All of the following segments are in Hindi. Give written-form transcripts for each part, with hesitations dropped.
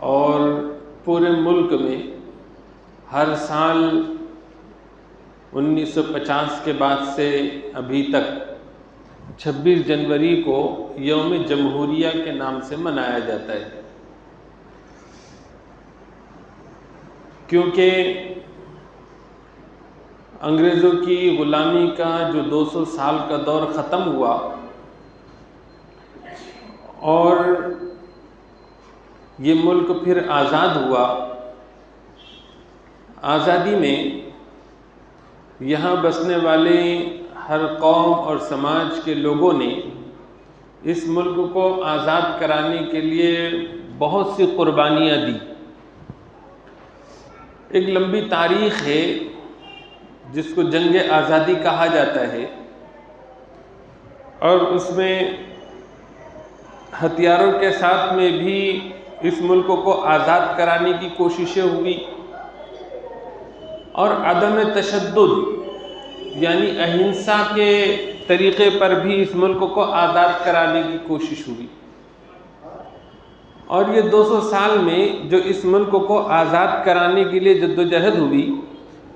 और पूरे मुल्क में हर साल 1950 के बाद से अभी तक 26 जनवरी को यौम जमहूरिया के नाम से मनाया जाता है, क्योंकि अंग्रेज़ों की ग़ुलामी का जो 200 साल का दौर ख़त्म हुआ और ये मुल्क फिर आज़ाद हुआ। आज़ादी में यहाँ बसने वाले हर कौम और समाज के लोगों ने इस मुल्क को आज़ाद कराने के लिए बहुत सी कुर्बानियाँ दी। एक लंबी तारीख़ है जिसको जंग आज़ादी कहा जाता है, और उसमें हथियारों के साथ में भी इस मुल्क को आज़ाद कराने की कोशिशें हुई, और अदम तशद्दुद यानी अहिंसा के तरीक़े पर भी इस मुल्क को आज़ाद कराने की कोशिश हुई। और ये 200 साल में जो इस मुल्क को आज़ाद कराने के लिए जद्दोजहद हुई,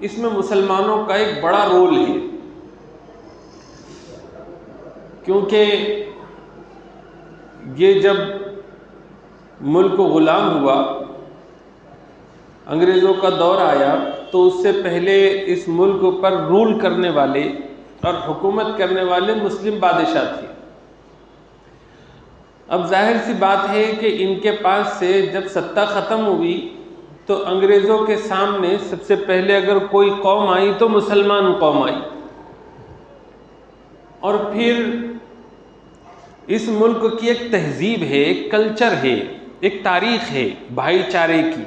इसमें मुसलमानों का एक बड़ा रोल है, क्योंकि ये जब मुल्क ग़ुलाम हुआ, अंग्रेज़ों का दौर आया, तो उससे पहले इस मुल्क पर रूल करने वाले और हुकूमत करने वाले मुस्लिम बादशाह थे। अब जाहिर सी बात है कि इनके पास से जब सत्ता ख़त्म हुई तो अंग्रेज़ों के सामने सबसे पहले अगर कोई कौम आई तो मुसलमान कौम आई, और फिर इस मुल्क की एक तहजीब है, एक कल्चर है, एक तारीख़ है भाईचारे की।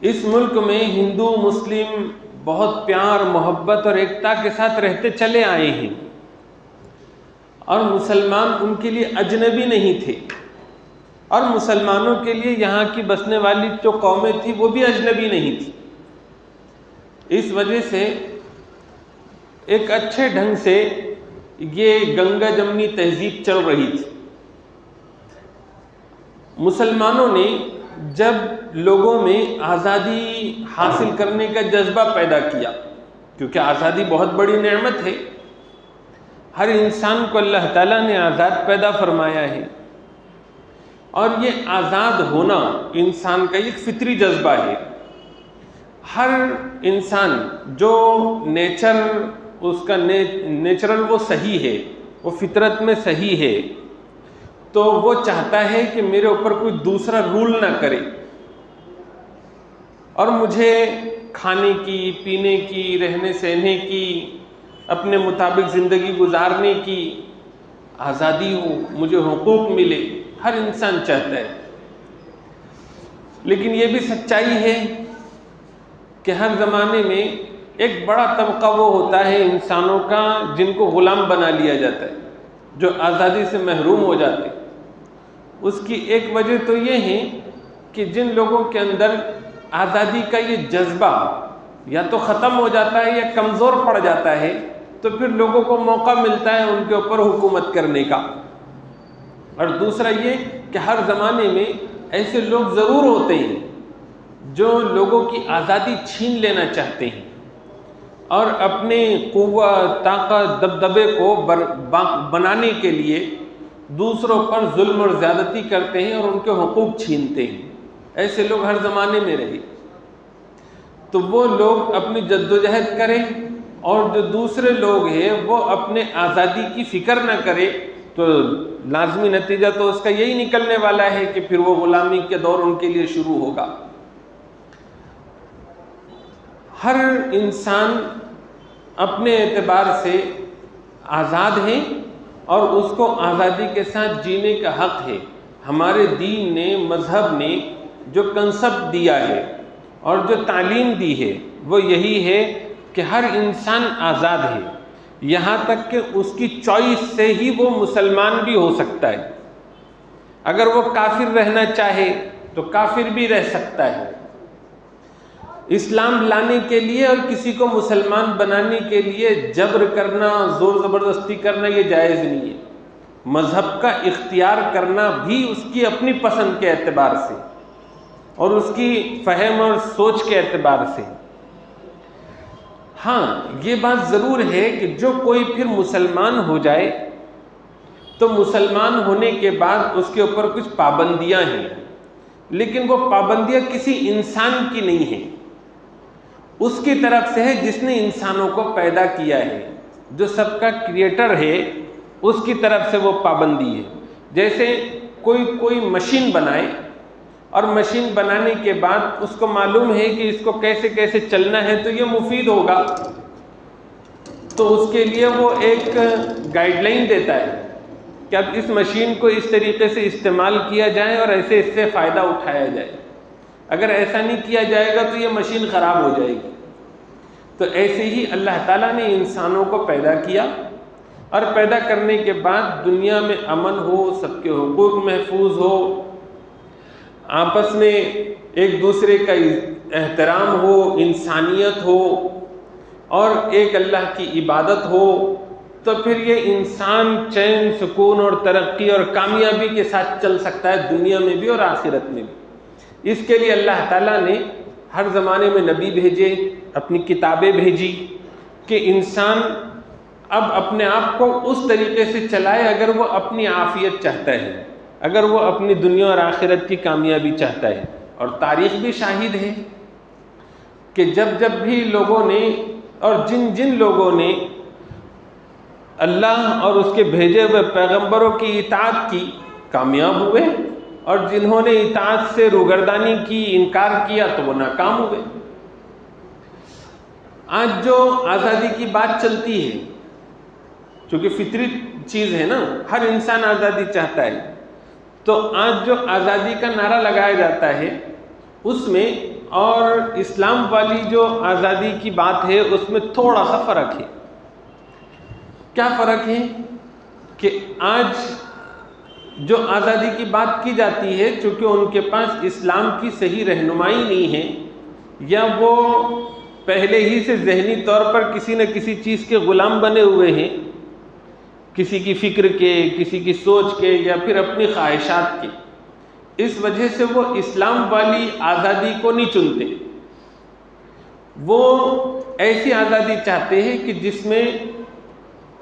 इस मुल्क में हिंदू मुस्लिम बहुत प्यार मोहब्बत और एकता के साथ रहते चले आए हैं, और मुसलमान उनके लिए अजनबी नहीं थे, और मुसलमानों के लिए यहाँ की बसने वाली जो कौमें थी वो भी अजनबी नहीं थी। इस वजह से एक अच्छे ढंग से ये गंगा जमनी तहजीब चल रही थी। मुसलमानों ने जब लोगों में आज़ादी हासिल करने का जज्बा पैदा किया, क्योंकि आज़ादी बहुत बड़ी नेमत है, हर इंसान को अल्लाह ताला ने आज़ाद पैदा फरमाया है, और ये आज़ाद होना इंसान का एक फितरी जज्बा है। हर इंसान जो उसका नेचुरल वो सही है, वो फितरत में सही है, तो वो चाहता है कि मेरे ऊपर कोई दूसरा रूल ना करे, और मुझे खाने की, पीने की, रहने सहने की, अपने मुताबिक ज़िंदगी गुजारने की आज़ादी हो, मुझे हुकूक मिले, हर इंसान चाहता है। लेकिन ये भी सच्चाई है कि हर ज़माने में एक बड़ा तबका वो होता है इंसानों का जिनको ग़ुलाम बना लिया जाता है, जो आज़ादी से महरूम हो जाते हैं। उसकी एक वजह तो ये है कि जिन लोगों के अंदर आज़ादी का ये जज्बा या तो ख़त्म हो जाता है या कमज़ोर पड़ जाता है, तो फिर लोगों को मौका मिलता है उनके ऊपर हुकूमत करने का। और दूसरा ये कि हर ज़माने में ऐसे लोग ज़रूर होते हैं जो लोगों की आज़ादी छीन लेना चाहते हैं और अपने कुव्वत, ताकत, दबदबे को बनाने के लिए दूसरों पर जुल्म और ज़्यादती करते हैं और उनके हुकूक छीनते हैं। ऐसे लोग हर ज़माने में रहे। तो वो लोग अपनी जद्दोजहद करें, और जो दूसरे लोग हैं वो अपने आज़ादी की फ़िक्र न करें, तो लाजमी नतीजा तो उसका यही निकलने वाला है कि फिर वो ग़ुलामी के दौर उनके लिए शुरू होगा। हर इंसान अपने एतबार से आज़ाद है और उसको आज़ादी के साथ जीने का हक़ है। हमारे दीन ने, मज़हब ने जो कंसेप्ट दिया है और जो तालीम दी है वो यही है कि हर इंसान आज़ाद है, यहाँ तक कि उसकी चॉइस से ही वो मुसलमान भी हो सकता है। अगर वो काफिर रहना चाहे तो काफिर भी रह सकता है। इस्लाम लाने के लिए और किसी को मुसलमान बनाने के लिए जबर करना, ज़ोर ज़बरदस्ती करना ये जायज़ नहीं है। मज़हब का इख्तियार करना भी उसकी अपनी पसंद के एतबार से और उसकी फ़हम और सोच के एतबार से। हाँ, ये बात ज़रूर है कि जो कोई फिर मुसलमान हो जाए तो मुसलमान होने के बाद उसके ऊपर कुछ पाबंदियां हैं, लेकिन वो पाबंदियां किसी इंसान की नहीं है, उसकी तरफ से है जिसने इंसानों को पैदा किया है, जो सबका क्रिएटर है उसकी तरफ से वो पाबंदी है। जैसे कोई मशीन बनाए और मशीन बनाने के बाद उसको मालूम है कि इसको कैसे कैसे चलना है तो ये मुफीद होगा, तो उसके लिए वो एक गाइडलाइन देता है कि अब इस मशीन को इस तरीके से इस्तेमाल किया जाए और ऐसे इससे फ़ायदा उठाया जाए। अगर ऐसा नहीं किया जाएगा तो ये मशीन ख़राब हो जाएगी। तो ऐसे ही अल्लाह ताला ने इंसानों को पैदा किया और पैदा करने के बाद दुनिया में अमन हो, सबके हुकूक महफूज हो, आपस में एक दूसरे का एहतराम हो, इंसानियत हो और एक अल्लाह की इबादत हो, तो फिर ये इंसान चैन, सुकून और तरक्की और कामयाबी के साथ चल सकता है, दुनिया में भी और आखिरत में भी। इसके लिए अल्लाह ताला ने हर ज़माने में नबी भेजे, अपनी किताबें भेजी कि इंसान अब अपने आप को उस तरीके से चलाए अगर वो अपनी आफियत चाहता है, अगर वो अपनी दुनिया और आखिरत की कामयाबी चाहता है। और तारीख़ भी शाहिद है कि जब जब भी लोगों ने और जिन जिन लोगों ने अल्लाह और उसके भेजे हुए पैगंबरों की इताअत की, कामयाब हुए, और जिन्होंने इताअत से रूगर्दानी की, इनकार किया, तो वो नाकाम हुए। आज जो आज़ादी की बात चलती है, क्योंकि फितरी चीज़ है ना, हर इंसान आज़ादी चाहता है, तो आज जो आज़ादी का नारा लगाया जाता है उसमें और इस्लाम वाली जो आज़ादी की बात है उसमें थोड़ा सा फ़र्क है। क्या फ़र्क है कि आज जो आज़ादी की बात की जाती है, चूँकि उनके पास इस्लाम की सही रहनुमाई नहीं है, या वो पहले ही से ज़हनी तौर पर किसी न किसी चीज़ के ग़ुलाम बने हुए हैं, किसी की फ़िक्र के, किसी की सोच के, या फिर अपनी ख्वाहिशात के, इस वजह से वो इस्लाम वाली आज़ादी को नहीं चुनते। वो ऐसी आज़ादी चाहते हैं कि जिसमें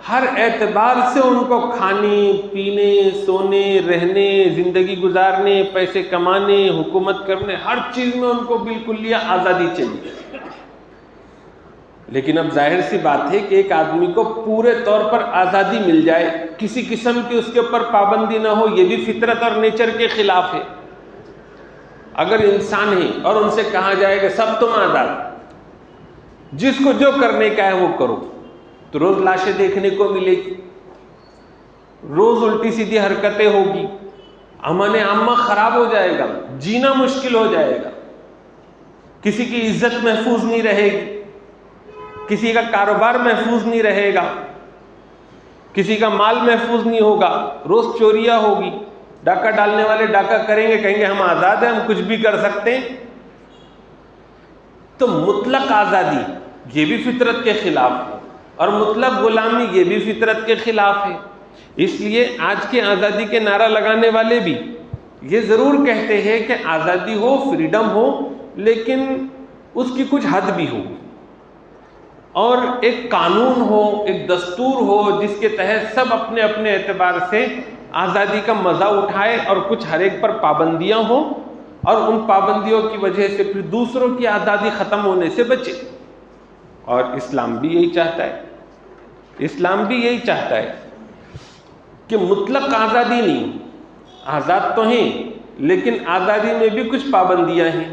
हर एतबार से उनको खाने, पीने, सोने, रहने, ज़िंदगी गुजारने, पैसे कमाने, हुकूमत करने, हर चीज़ में उनको बिल्कुल ये आज़ादी चाहिए। लेकिन अब जाहिर सी बात है कि एक आदमी को पूरे तौर पर आज़ादी मिल जाए, किसी किस्म की उसके ऊपर पाबंदी ना हो, ये भी फितरत और नेचर के ख़िलाफ़ है। अगर इंसान है और उनसे कहा जाए कि सब तुम आज़ाद, जिसको जो करने का है वो करो, तो रोज़ लाशें देखने को मिलेगी, रोज़ उल्टी सीधी हरकतें होगी, अमन आम्मा ख़राब हो जाएगा, जीना मुश्किल हो जाएगा, किसी की इज्जत महफूज नहीं रहेगी, किसी का कारोबार महफूज नहीं रहेगा, किसी का माल महफूज नहीं होगा, रोज़ चोरियाँ होगी, डाका डालने वाले डाका करेंगे, कहेंगे हम आज़ाद हैं, हम कुछ भी कर सकते हैं। तो मुतलक आज़ादी ये भी फितरत के ख़िलाफ़ है और मुतलक ग़ुलामी ये भी फितरत के ख़िलाफ़ है। इसलिए आज के आज़ादी के नारा लगाने वाले भी ये ज़रूर कहते हैं कि आज़ादी हो, फ्रीडम हो, लेकिन उसकी कुछ हद भी हो और एक कानून हो, एक दस्तूर हो, जिसके तहत सब अपने अपने एतबार से आज़ादी का मज़ा उठाए और कुछ हर एक पर पाबंदियाँ हों और उन पाबंदियों की वजह से फिर दूसरों की आज़ादी ख़त्म होने से बचे। और इस्लाम भी यही चाहता है, इस्लाम भी यही चाहता है कि मुतलक आज़ादी नहीं, आज़ाद तो हैं लेकिन आज़ादी में भी कुछ पाबंदियाँ हैं।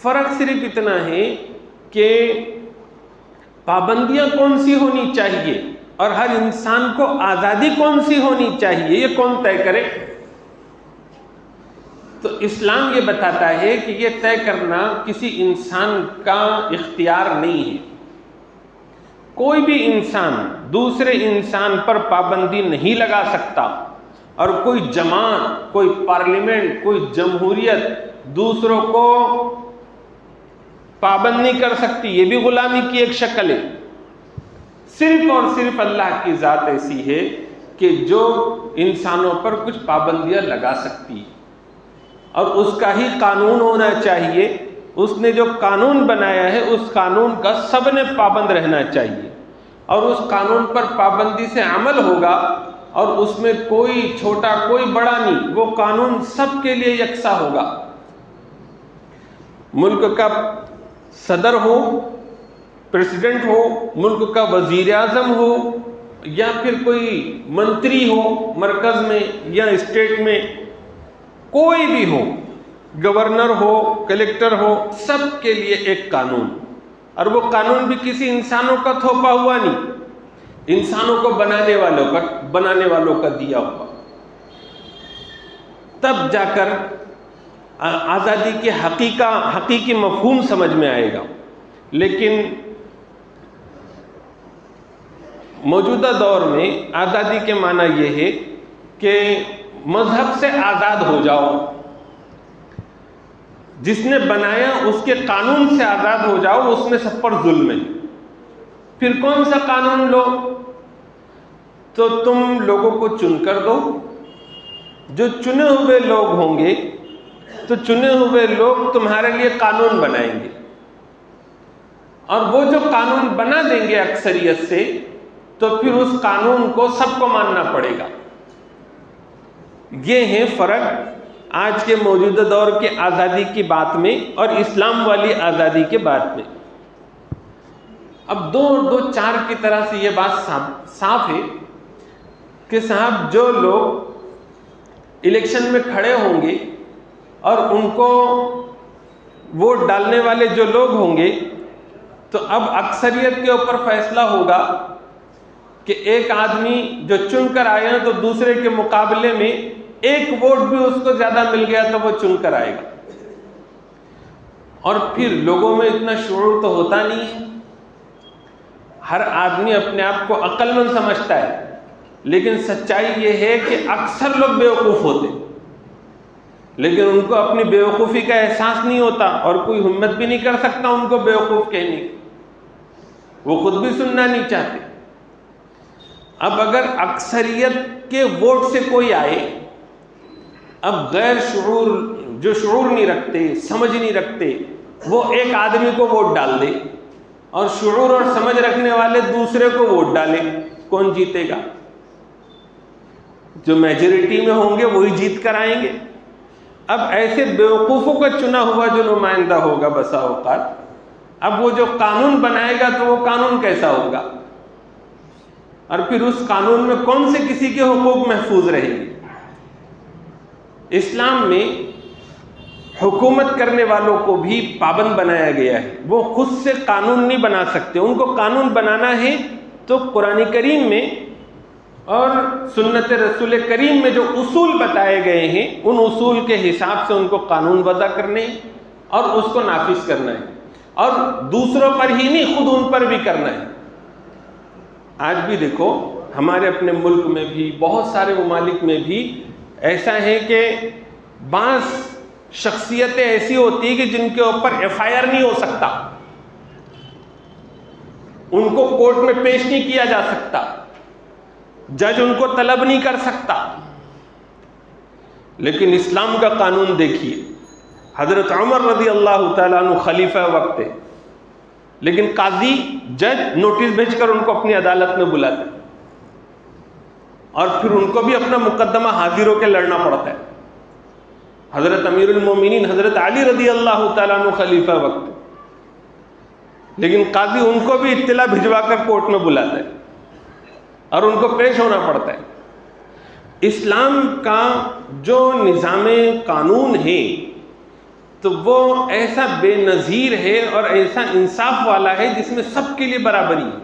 फ़र्क सिर्फ इतना है कि पाबंदियाँ कौन सी होनी चाहिए और हर इंसान को आज़ादी कौन सी होनी चाहिए, ये कौन तय करे। तो इस्लाम ये बताता है कि ये तय करना किसी इंसान का इख्तियार नहीं है। कोई भी इंसान दूसरे इंसान पर पाबंदी नहीं लगा सकता और कोई जमात, कोई पार्लियामेंट, कोई जमहूरियत दूसरों को पाबंद नहीं कर सकती। ये भी गुलामी की एक शक्ल है। सिर्फ और सिर्फ अल्लाह की ज़ात ऐसी है कि जो इंसानों पर कुछ पाबंदियां लगा सकती है, और उसका ही कानून होना चाहिए। उसने जो कानून बनाया है उस कानून का सबने पाबंद रहना चाहिए, और उस कानून पर पाबंदी से अमल होगा, और उसमें कोई छोटा कोई बड़ा नहीं, वो कानून सबके लिए यकसा होगा। मुल्क का सदर हो, प्रेसिडेंट हो, मुल्क का वजीर आजम हो, या फिर कोई मंत्री हो मरकज में या स्टेट में, कोई भी हो, गवर्नर हो, कलेक्टर हो, सबके लिए एक कानून। और वो कानून भी किसी इंसानों का थोपा हुआ नहीं, इंसानों को बनाने वालों का दिया हुआ। तब जाकर आज़ादी के हकीकी मफहूम समझ में आएगा। लेकिन मौजूदा दौर में आज़ादी के माना यह है कि मजहब से आज़ाद हो जाओ, जिसने बनाया उसके कानून से आज़ाद हो जाओ, उसमें सब पर जुल्म है। फिर कौन सा कानून लो? तो तुम लोगों को चुनकर दो, जो चुने हुए लोग होंगे तो चुने हुए लोग तुम्हारे लिए कानून बनाएंगे, और वो जो कानून बना देंगे अक्सरियत से, तो फिर उस कानून को सबको मानना पड़ेगा। ये है फर्क आज के मौजूदा दौर के आज़ादी की बात में और इस्लाम वाली आज़ादी के बात में। अब दो चार की तरह से ये बात साफ है कि साहब, जो लोग इलेक्शन में खड़े होंगे और उनको वोट डालने वाले जो लोग होंगे, तो अब अक्सरियत के ऊपर फैसला होगा कि एक आदमी जो चुनकर आए हैं तो दूसरे के मुकाबले में एक वोट भी उसको ज्यादा मिल गया तो वो चुनकर आएगा। और फिर लोगों में इतना शऊर तो होता नहीं है, हर आदमी अपने आप को अक्लमंद समझता है, लेकिन सच्चाई ये है कि अक्सर लोग बेवकूफ़ होते, लेकिन उनको अपनी बेवकूफ़ी का एहसास नहीं होता और कोई हिम्मत भी नहीं कर सकता उनको बेवकूफ़ कहने की, वो खुद भी सुनना नहीं चाहते। अब अगर अक्सरियत के वोट से कोई आए, अब गैर शऊर जो शऊर नहीं रखते, समझ नहीं रखते, वो एक आदमी को वोट डाल दे और शऊर और समझ रखने वाले दूसरे को वोट डाले, कौन जीतेगा? जो मेजॉरिटी में होंगे वही जीत कर आएंगे। अब ऐसे बेवकूफ़ों का चुना हुआ जो नुमाइंदा होगा बसा औकात, अब वो जो कानून बनाएगा तो वो कानून कैसा होगा, और फिर उस कानून में कौन से किसी के हुकूक महफूज रहेंगे? इस्लाम में हुकूमत करने वालों को भी पाबंद बनाया गया है, वो खुद से कानून नहीं बना सकते। उनको कानून बनाना है तो कुरान करीम में और सुन्नत रसूल करीम में जो उसूल बताए गए हैं, उन उसूल के हिसाब से उनको कानून वज़ा करने और उसको नाफिज करना है, और दूसरों पर ही नहीं, खुद उन पर भी करना है। आज भी देखो, हमारे अपने मुल्क में भी, बहुत सारे ममालिक में भी ऐसा है कि बाज़ शख्सियतें ऐसी होती है कि जिनके ऊपर FIR नहीं हो सकता, उनको कोर्ट में पेश नहीं किया जा सकता, जज उनको तलब नहीं कर सकता। लेकिन इस्लाम का कानून देखिए, हजरत उमर रज़ी अल्लाह तआला अन्हु खलीफा वक्त है, लेकिन काजी जज नोटिस भेजकर उनको अपनी अदालत में बुलाते, और फिर उनको भी अपना मुकदमा हाजिर होकर लड़ना पड़ता है। हजरत अमीरुल मोमिनीन हजरत अली रज़ी अल्लाह तआला अन्हु खलीफा वक्त, लेकिन काजी उनको भी इत्तला भिजवाकर कोर्ट में बुलाता है और उनको पेश होना पड़ता है। इस्लाम का जो निज़ाम कानून है तो वो ऐसा बेनज़ीर है और ऐसा इंसाफ वाला है जिसमें सबके लिए बराबरी है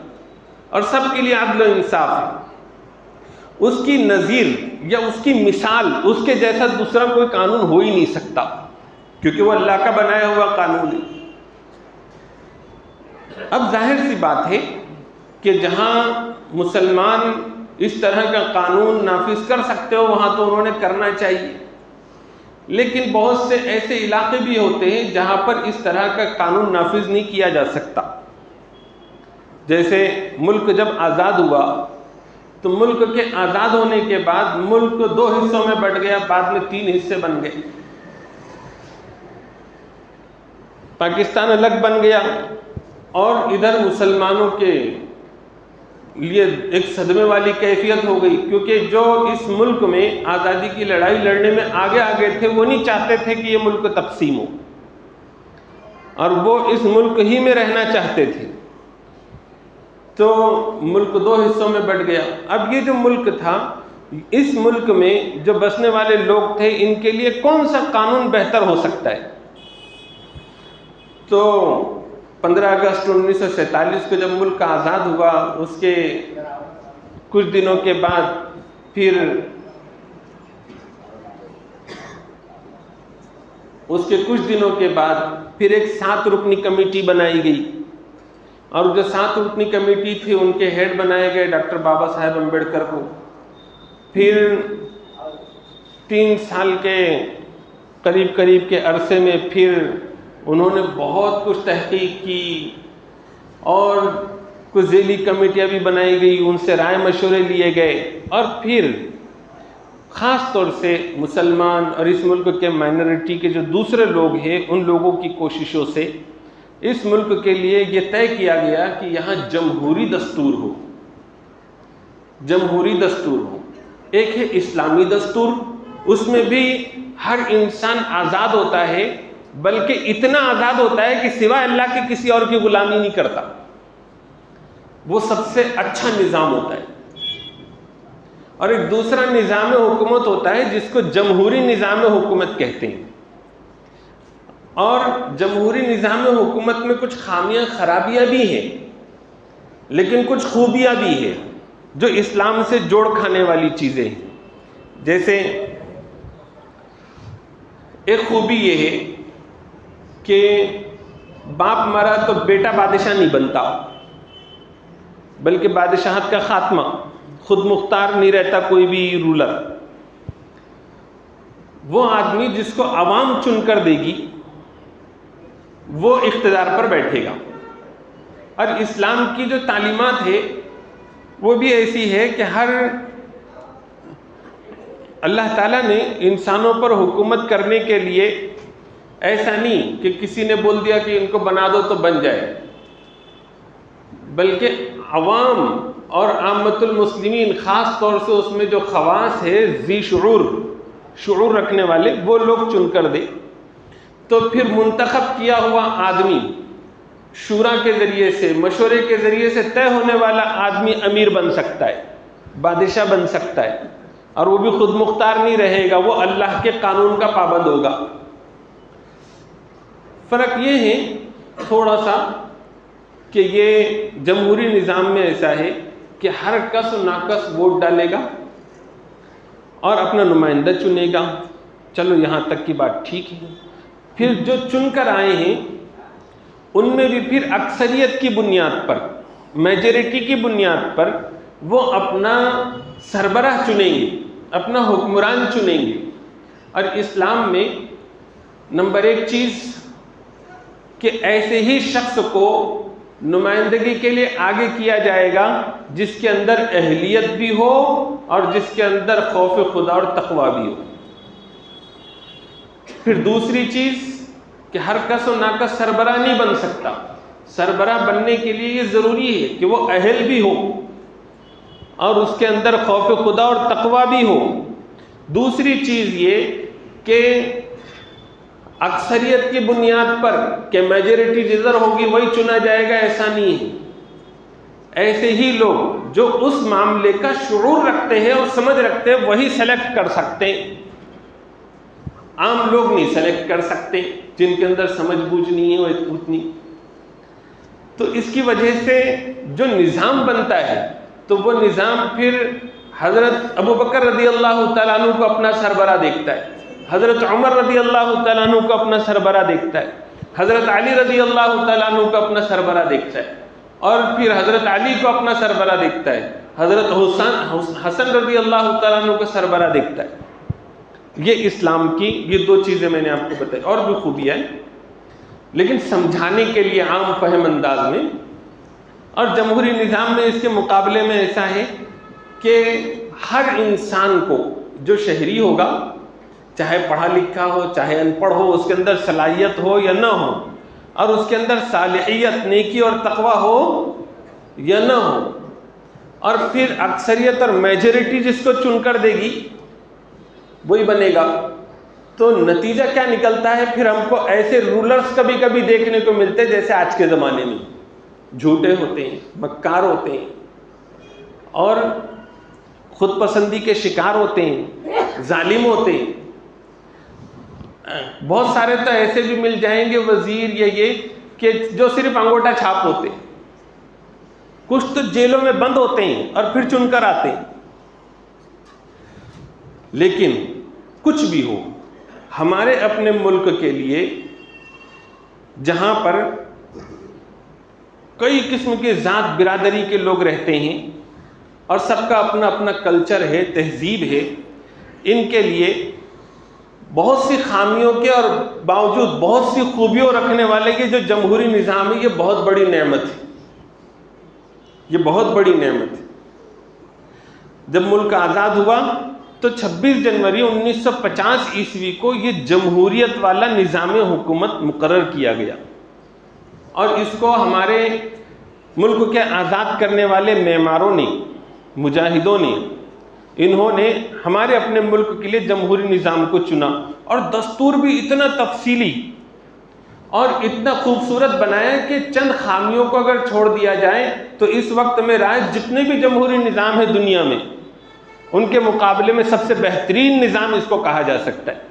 और सबके लिए अदल और इंसाफ है। उसकी नज़ीर या उसकी मिसाल, उसके जैसा दूसरा कोई कानून हो ही नहीं सकता, क्योंकि वो अल्लाह का बनाया हुआ कानून है। अब जाहिर सी बात है कि जहाँ मुसलमान इस तरह का कानून नाफिज कर सकते हो वहाँ तो उन्होंने करना चाहिए, लेकिन बहुत से ऐसे इलाके भी होते हैं जहाँ पर इस तरह का कानून नाफिज नहीं किया जा सकता। जैसे मुल्क जब आज़ाद हुआ तो मुल्क के आज़ाद होने के बाद मुल्क 2 हिस्सों में बंट गया, बाद में 3 हिस्से बन गए। पाकिस्तान अलग बन गया और इधर मुसलमानों के लिए एक सदमे वाली कैफियत हो गई, क्योंकि जो इस मुल्क में आज़ादी की लड़ाई लड़ने में आगे आ गए थे वो नहीं चाहते थे कि ये मुल्क तकसीम हो, और वो इस मुल्क ही में रहना चाहते थे। तो मुल्क 2 हिस्सों में बंट गया। अब ये जो मुल्क था, इस मुल्क में जो बसने वाले लोग थे, इनके लिए कौन सा कानून बेहतर हो सकता है? तो 15 अगस्त 1947 को जब मुल्क आज़ाद हुआ, उसके कुछ दिनों के बाद फिर एक 7 रुकनी कमेटी बनाई गई, और जो 7 रुकनी कमेटी थी उनके हेड बनाए गए डॉक्टर बाबा साहेब अम्बेडकर को। फिर 3 साल के करीब के अरसे में फिर उन्होंने बहुत कुछ तहकीक की और कुछ ज़ेली कमेटियाँ भी बनाई गई, उनसे राय मशवरे लिए गए, और फिर ख़ास तौर से मुसलमान और इस मुल्क के माइनॉरिटी के जो दूसरे लोग हैं, उन लोगों की कोशिशों से इस मुल्क के लिए ये तय किया गया कि यहाँ जमहूरी दस्तूर हो। एक है इस्लामी दस्तूर, उसमें भी हर इंसान आज़ाद होता है, बल्कि इतना आज़ाद होता है कि सिवाय अल्लाह के किसी और की गुलामी नहीं करता। वो सबसे अच्छा निज़ाम होता है। और एक दूसरा निज़ाम हुकूमत होता है जिसको जमहूरी निज़ाम हुकूमत कहते हैं। और जमहूरी निज़ाम हुकूमत में कुछ खामियां खराबियां भी हैं, लेकिन कुछ खूबियां भी हैं जो इस्लाम से जोड़ खाने वाली चीज़ें हैं। जैसे एक खूबी ये है कि बाप मरा तो बेटा बादशाह नहीं बनता, बल्कि बादशाहत का खात्मा, खुद मुख्तार नहीं रहता कोई भी रूलर। वो आदमी जिसको आवाम चुनकर देगी वो इख्तिदार पर बैठेगा। और इस्लाम की जो तालीमात है वो भी ऐसी है कि अल्लाह ताला ने इंसानों पर हुकूमत करने के लिए ऐसा नहीं कि किसी ने बोल दिया कि इनको बना दो तो बन जाए, बल्कि अवाम और आम्मतुल मुस्लिमीन, ख़ास तौर से उसमें जो खवास है, ज़ी शुऊर रखने वाले, वो लोग चुनकर दे। तो फिर मुंतखब किया हुआ आदमी शूरा के ज़रिए से, मशवरे के ज़रिए से तय होने वाला आदमी अमीर बन सकता है, बादशाह बन सकता है, और वो भी खुद मुख्तार नहीं रहेगा, वो अल्लाह के कानून का पाबंद होगा। फ़र्क ये है थोड़ा सा कि ये जमहूरी निज़ाम में ऐसा है कि हर कस नाकस वोट डालेगा और अपना नुमाइंदा चुनेगा। चलो यहाँ तक की बात ठीक है। फिर जो चुनकर आए हैं उनमें भी फिर अक्सरियत की बुनियाद पर, मेजॉरिटी की बुनियाद पर वो अपना सरबराह चुनेंगे, अपना हुक्मरान चुनेंगे। और इस्लाम में नंबर 1 चीज़ कि ऐसे ही शख्स को नुमाइंदगी के लिए आगे किया जाएगा जिसके अंदर अहलियत भी हो और जिसके अंदर खौफ खुदा और तकवा भी हो। फिर दूसरी चीज़ कि हर कस और नाकस सरबराह नहीं बन सकता। सरबराह बनने के लिए ये ज़रूरी है कि वो अहल भी हो और उसके अंदर खौफ खुदा और तकवा भी हो। दूसरी चीज़ ये कि अक्सरियत की बुनियाद पर कि मेजॉरिटी जिधर होगी वही चुना जाएगा, ऐसा नहीं है। ऐसे ही लोग जो उस मामले का शुऊर रखते हैं और समझ रखते हैं वही सेलेक्ट कर सकते हैं। आम लोग नहीं सेलेक्ट कर सकते जिनके अंदर समझ बूझ नहीं है उतनी। तो इसकी वजह से जो निज़ाम बनता है तो वो निज़ाम फिर हज़रत अबू बकर रज़ी अल्लाह तआला अन्हु को अपना सरबरा देखता है, हज़रत उमर रज़ी अल्लाह तआला अन्हु को अपना सरबरा देखता है, हज़रत अली रज़ी अल्लाह तआला अन्हु को अपना सरबरा देखता है, और फिर हज़रत अली को अपना सरबरा देखता है, हज़रत हसन रज़ी अल्लाह तआला अन्हु को सरबरा देखता है। ये इस्लाम की ये 2 चीज़ें मैंने आपको बताई, और भी खूबियाँ हैं, लेकिन समझाने के लिए आम फहम अंदाज में। और जमहूरी निज़ाम में इसके मुकाबले में ऐसा है कि हर इंसान को, जो शहरी होगा, चाहे पढ़ा लिखा हो चाहे अनपढ़ हो, उसके अंदर सलाहियत हो या ना हो, और उसके अंदर सालिहियत, नेकी और तकवा हो या ना हो, और फिर अक्सरियत और मेजॉरिटी जिसको चुनकर देगी वही बनेगा। तो नतीजा क्या निकलता है, फिर हमको ऐसे रूलर्स कभी कभी देखने को मिलते हैं जैसे आज के ज़माने में, झूठे होते हैं, मक्कार होते हैं, और खुद पसंदी के शिकार होते हैं, जालिम होते हैं। बहुत सारे तो ऐसे भी मिल जाएंगे वजीर या ये कि जो सिर्फ अंगूठा छाप होते हैं, कुछ तो जेलों में बंद होते हैं और फिर चुनकर आते हैं। लेकिन कुछ भी हो, हमारे अपने मुल्क के लिए जहां पर कई किस्म के जात बिरादरी के लोग रहते हैं और सबका अपना अपना कल्चर है, तहजीब है, इनके लिए बहुत सी खामियों के और बावजूद बहुत सी खूबियों रखने वाले के जो जमहूरी निज़ाम है, ये बहुत बड़ी नेमत है। ये बहुत बड़ी नेमत है। जब मुल्क आज़ाद हुआ तो 26 जनवरी 1950 ईस्वी को ये जमहूरियत वाला निज़ाम हुकूमत मुकर्रर किया गया, और इसको हमारे मुल्क के आज़ाद करने वाले मेमारों ने, मुजाहिदों ने, इन्होंने हमारे अपने मुल्क के लिए जमहूरी निज़ाम को चुना, और दस्तूर भी इतना तफसीली और इतना खूबसूरत बनाया कि चंद खामियों को अगर छोड़ दिया जाए तो इस वक्त में राज जितने भी जमहूरी निज़ाम है दुनिया में, उनके मुकाबले में सबसे बेहतरीन निज़ाम इसको कहा जा सकता है।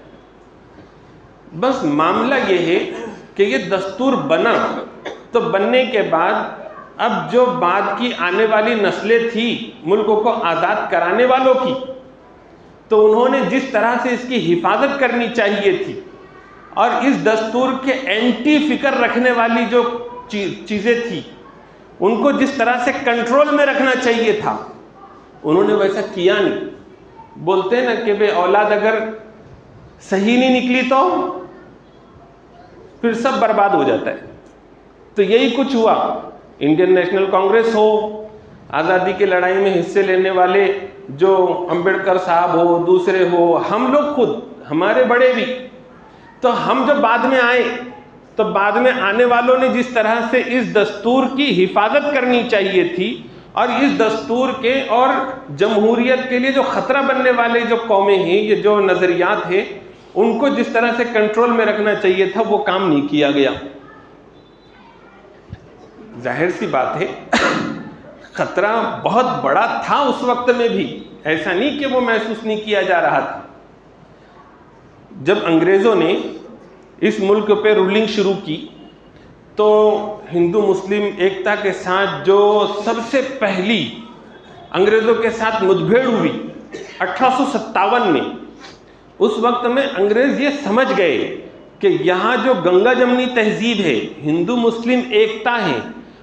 बस मामला ये है कि ये दस्तूर बना, तो बनने के बाद अब जो बाद की आने वाली नस्लें थी मुल्क को आज़ाद कराने वालों की, तो उन्होंने जिस तरह से इसकी हिफाजत करनी चाहिए थी और इस दस्तूर के एंटी फिक्र रखने वाली जो चीज़ें थी उनको जिस तरह से कंट्रोल में रखना चाहिए था, उन्होंने वैसा किया नहीं। बोलते हैं ना कि बे औलाद अगर सही नहीं निकली तो फिर सब बर्बाद हो जाता है। तो यही कुछ हुआ। इंडियन नेशनल कांग्रेस हो, आज़ादी की लड़ाई में हिस्से लेने वाले जो अंबेडकर साहब हो, दूसरे हो, हम लोग खुद, हमारे बड़े भी, तो हम जब बाद में आए तो बाद में आने वालों ने जिस तरह से इस दस्तूर की हिफाजत करनी चाहिए थी और इस दस्तूर के और जमहूरियत के लिए जो ख़तरा बनने वाले जो कौमें हैं, ये जो नज़रियात हैं, उनको जिस तरह से कंट्रोल में रखना चाहिए था वो काम नहीं किया गया। जाहिर सी बात है ख़तरा बहुत बड़ा था उस वक्त में भी, ऐसा नहीं कि वो महसूस नहीं किया जा रहा था। जब अंग्रेज़ों ने इस मुल्क पे रूलिंग शुरू की तो हिंदू मुस्लिम एकता के साथ जो सबसे पहली अंग्रेज़ों के साथ मुठभेड़ हुई 1857 में, उस वक्त में अंग्रेज़ ये समझ गए कि यहाँ जो गंगा जमनी तहजीब है, हिंदू मुस्लिम एकता है,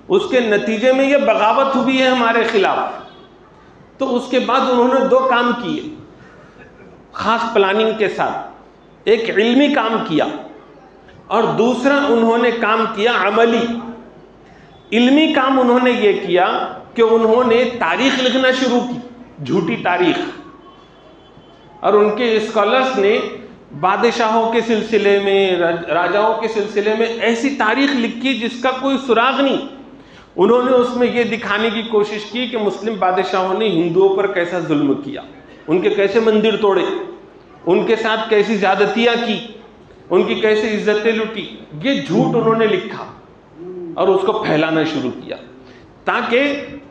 उसके नतीजे में ये बगावत हुई है हमारे खिलाफ। तो उसके बाद उन्होंने दो काम किए ख़ास प्लानिंग के साथ। एक इल्मी काम किया और दूसरा उन्होंने काम किया अमली। इल्मी काम उन्होंने ये किया कि उन्होंने तारीख लिखना शुरू की, झूठी तारीख, और उनके स्कॉलर्स ने बादशाहों के सिलसिले में, राजाओं के सिलसिले में ऐसी तारीख लिखी जिसका कोई सुराग नहीं। उन्होंने उसमें ये दिखाने की कोशिश की कि मुस्लिम बादशाहों ने हिंदुओं पर कैसा जुल्म किया, उनके कैसे मंदिर तोड़े, उनके साथ कैसी ज़्यादतियाँ की, उनकी कैसे इज्जतें लुटी। ये झूठ उन्होंने लिखा और उसको फैलाना शुरू किया ताकि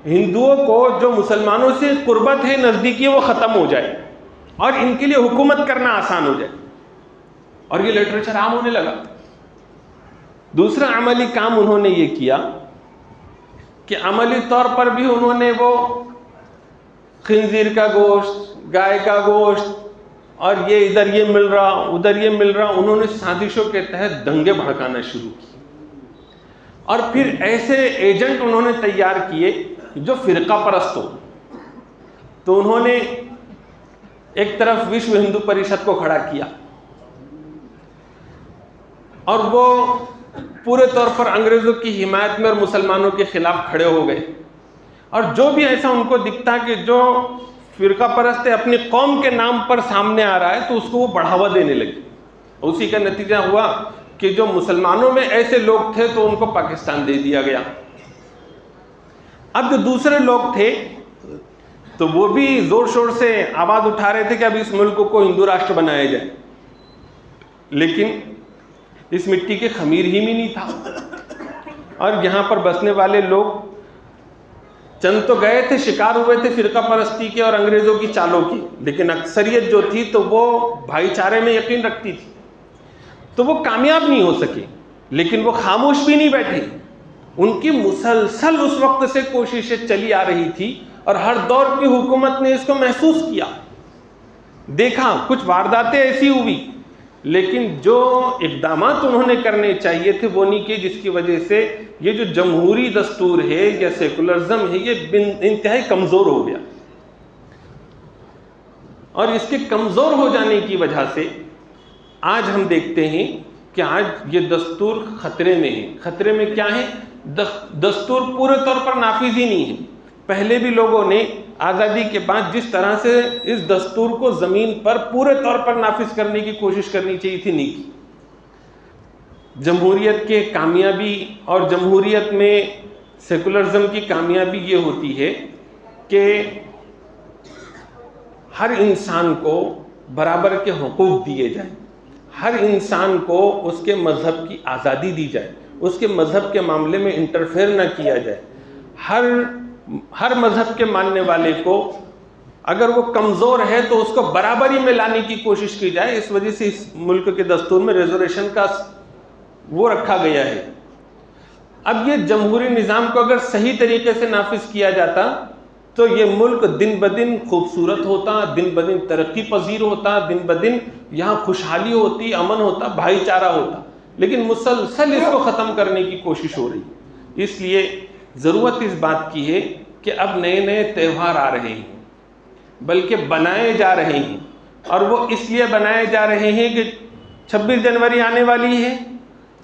हिंदुओं को जो मुसलमानों से कुर्बत है, नज़दीकी, वो ख़त्म हो जाए और इनके लिए हुकूमत करना आसान हो जाए, और ये लिटरेचर आम होने लगा। दूसरा अमली काम उन्होंने ये किया कि अमली तौर पर भी उन्होंने वो खिंजीर का गोश्त, गाय का गोश्त, और ये इधर ये मिल रहा उधर ये मिल रहा, उन्होंने साजिशों के तहत दंगे भड़काना शुरू किए। और फिर ऐसे एजेंट उन्होंने तैयार किए जो फ़िरका परस्त हो। तो उन्होंने एक तरफ विश्व हिंदू परिषद को खड़ा किया और वो पूरे तौर पर अंग्रेज़ों की हिमायत में और मुसलमानों के खिलाफ खड़े हो गए। और जो भी ऐसा उनको दिखता कि जो फिरका परस्त अपनी कौम के नाम पर सामने आ रहा है तो उसको वो बढ़ावा देने लगे। उसी का नतीजा हुआ कि जो मुसलमानों में ऐसे लोग थे तो उनको पाकिस्तान दे दिया गया। अब जो दूसरे लोग थे तो वो भी जोर शोर से आवाज उठा रहे थे कि अब इस मुल्क को हिंदू राष्ट्र बनाया जाए, लेकिन इस मिट्टी के खमीर ही में नहीं था। और यहाँ पर बसने वाले लोग चंद तो गए थे, शिकार हुए थे फिरका परस्ती के और अंग्रेजों की चालों की, लेकिन अक्सरियत जो थी तो वो भाईचारे में यकीन रखती थी, तो वो कामयाब नहीं हो सके। लेकिन वो खामोश भी नहीं बैठे, उनकी मुसलसल उस वक्त से कोशिशें चली आ रही थी और हर दौर की हुकूमत ने इसको महसूस किया, देखा कुछ वारदातें ऐसी हुई, लेकिन जो इक़दामात उन्होंने करने चाहिए थे वो नहीं किए, जिसकी वजह से ये जो जमहूरी दस्तूर है या सेकुलरिज्म है ये इंतहाई कमज़ोर हो गया। और इसके कमज़ोर हो जाने की वजह से आज हम देखते हैं कि आज ये दस्तूर खतरे में है। खतरे में क्या है? दस्तूर पूरे तौर पर नाफिज ही नहीं है। पहले भी लोगों ने आज़ादी के बाद जिस तरह से इस दस्तूर को ज़मीन पर पूरे तौर पर नाफिज करने की कोशिश करनी चाहिए थी, नहीं की। जमहूरियत के कामयाबी और जमहूरियत में सेकुलरिज्म की कामयाबी ये होती है कि हर इंसान को बराबर के हुकूक दिए जाए, हर इंसान को उसके मज़हब की आज़ादी दी जाए, उसके मज़हब के मामले में इंटरफेयर न किया जाए। हर मज़हब के मानने वाले को अगर वो कमज़ोर है तो उसको बराबरी में लाने की कोशिश की जाए। इस वजह से इस मुल्क के दस्तूर में रिजर्वेशन का वो रखा गया है। अब ये जमहूरी निज़ाम को अगर सही तरीके से नाफिज किया जाता तो ये मुल्क दिन ब दिन खूबसूरत होता, दिन ब दिन तरक्की पजीर होता, दिन ब दिन यहाँ खुशहाली होती, अमन होता, भाईचारा होता। लेकिन मुसलसल इसको ख़त्म करने की कोशिश हो रही। इसलिए ज़रूरत इस बात की है कि अब नए नए त्यौहार आ रहे हैं, बल्कि बनाए जा रहे हैं, और वो इसलिए बनाए जा रहे हैं कि 26 जनवरी आने वाली है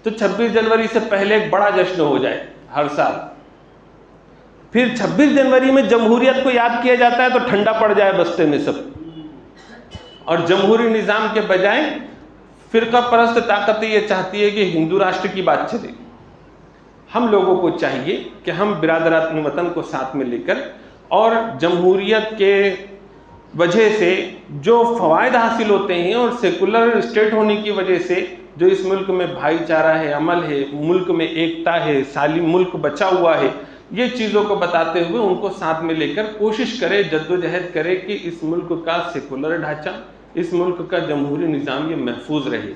तो 26 जनवरी से पहले एक बड़ा जश्न हो जाए हर साल। फिर 26 जनवरी में जमहूरियत को याद किया जाता है तो ठंडा पड़ जाए बस्ते में सब, और जमहूरी निज़ाम के बजाय फिरका परस्त ताकतें ये चाहती है कि हिंदू राष्ट्र की बात चले। हम लोगों को चाहिए कि हम बिरादरात वतन को साथ में लेकर और जमहूरियत के वजह से जो फ़वायद हासिल होते हैं और सेकुलर स्टेट होने की वजह से जो इस मुल्क में भाईचारा है, अमल है, मुल्क में एकता है, सालिम मुल्क बचा हुआ है, ये चीज़ों को बताते हुए उनको साथ में लेकर कोशिश करे, जद्दोजहद करे कि इस मुल्क का सेकुलर ढांचा, इस मुल्क का जमहूरी निज़ाम ये महफूज रहे।